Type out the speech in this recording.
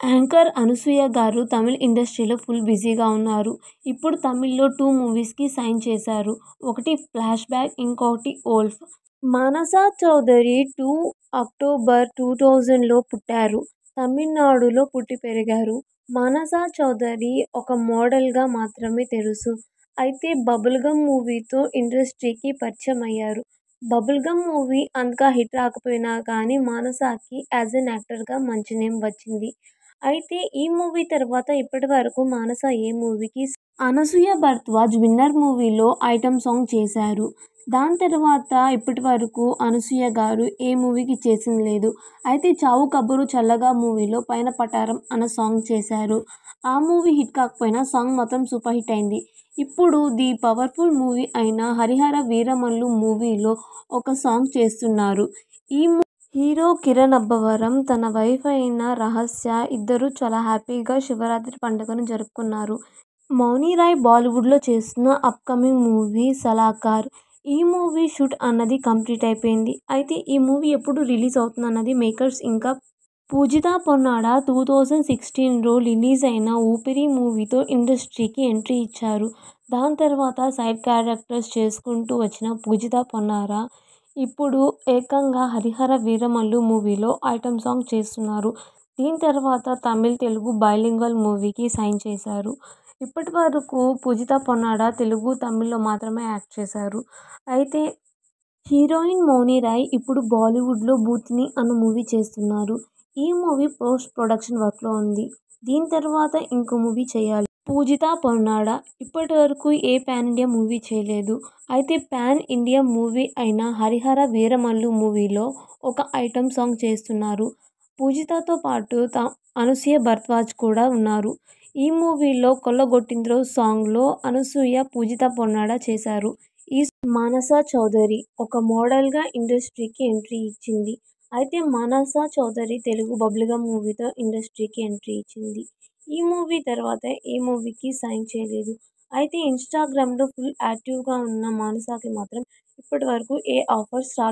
Anchor Anasuya గారు తమిళ్ ఇండస్ట్రీలో full బిజీగా ఉన్నారు. ఇప్పుడు తమిళ్లో 2 మూవీస్‌కి సైన్ చేశారు. ఒకటి 'ఫ్లాష్ బ్యాక్', ఇంకొకటి 'వోల్ఫ్'. మానస చౌదరి 2 అక్టోబర్ 2000లో పుట్టారు. తమిళనాడులో పుట్టి పెరిగారు. మానస చౌదరి ఒక మోడల్‌గా మాత్రమే తెలుసు. అయితే 'బబుల్ గమ్' మూవీతో ఇండస్ట్రీకి పరిచయమయ్యారు. 'బబుల్ గమ్' మూవీ అంతగా హిట్ రాకపోయినా కానీ మానసకి యాజ్ ఎన్ యాక్టర్‌గా మంచి నేమ్ వచ్చింది. అయితే ఈ మూవీ తర్వాత ఇప్పటివరకు మానస ఏ మూవీకి అనసూయ భరద్వాజ్ 'విన్నర్' మూవీలో ఐటెమ్ సాంగ్ చేశారు. దాని తర్వాత ఇప్పటివరకు అనసూయ గారు ఏ మూవీకి చేసింది లేదు. అయితే 'చావు కబురు చల్లగా' మూవీలో 'పైన పటారం' అన్న సాంగ్ చేశారు. ఆ మూవీ హిట్ కాకపోయినా సాంగ్ మాత్రం సూపర్ హిట్ అయింది. ఇప్పుడు ది పవర్ఫుల్ మూవీ అయిన 'హరిహర వీరమల్లు' మూవీలో ఒక సాంగ్ చేస్తున్నారు. ఈ హీరో కిరణ్ అబ్బవరం, తన వైఫ్ అయిన రహస్య ఇద్దరూ చాలా హ్యాపీగా శివరాత్రి పండుగను జరుపుకున్నారు. మౌని రాయ్ బాలీవుడ్లో చేస్తున్న అప్కమింగ్ మూవీ 'సలార్కార్'. ఈ మూవీ షూట్ అన్నది కంప్లీట్ అయిపోయింది. అయితే ఈ మూవీ ఎప్పుడు రిలీజ్ అవుతుందన్నది మేకర్స్ ఇంకా పూజిత పొన్నాడ 2016లో రిలీజ్ అయిన 'ఊపిరి' మూవీతో ఇండస్ట్రీకి ఎంట్రీ ఇచ్చారు. దాని తర్వాత సైడ్ క్యారెక్టర్స్ చేసుకుంటూ వచ్చిన పూజిత పొన్నాడ ఇప్పుడు ఏకంగా 'హరిహర వీరమల్లు' మూవీలో ఐటెమ్ సాంగ్ చేస్తున్నారు. దీని తర్వాత తమిళ్, తెలుగు బైలింగ్వల్ మూవీకి సైన్ చేశారు. ఇప్పటివరకు పూజిత పొన్నాడ తెలుగు, తమిళ్లో మాత్రమే యాక్ట్ చేశారు. అయితే హీరోయిన్ మౌని రాయ్ ఇప్పుడు బాలీవుడ్లో 'బూత్ని' అన్న మూవీ చేస్తున్నారు. ఈ మూవీ పోస్ట్ ప్రొడక్షన్ వర్క్లో ఉంది. దీని తర్వాత ఇంకో మూవీ చేయాలి. పూజిత పొన్నాడ ఇప్పటివరకు ఏ పాన్ ఇండియా మూవీ చేయలేదు. అయితే పాన్ ఇండియా మూవీ అయిన 'హరిహర వీరమల్లు' మూవీలో ఒక ఐటెమ్ సాంగ్ చేస్తున్నారు. పూజితతో పాటు అనసూయ భరద్వాజ్ కూడా ఉన్నారు. ఈ మూవీలో 'కొల్లగొట్టింద్రో' సాంగ్లో అనసూయ, పూజిత పొన్నాడ చేశారు. ఈ మానస చౌదరి ఒక మోడల్గా ఇండస్ట్రీకి ఎంట్రీ ఇచ్చింది. అయితే మానస చౌదరి తెలుగు 'బబుల్ గమ్' మూవీతో ఇండస్ట్రీకి ఎంట్రీ ఇచ్చింది. ఈ మూవీ తర్వాత ఏ మూవీకి సైన్ చేయలేదు. అయితే ఇన్స్టాగ్రామ్లో ఫుల్ యాక్టివ్గా ఉన్న మానసకి మాత్రం ఇప్పటివరకు ఏ ఆఫర్స్ రాలేదు.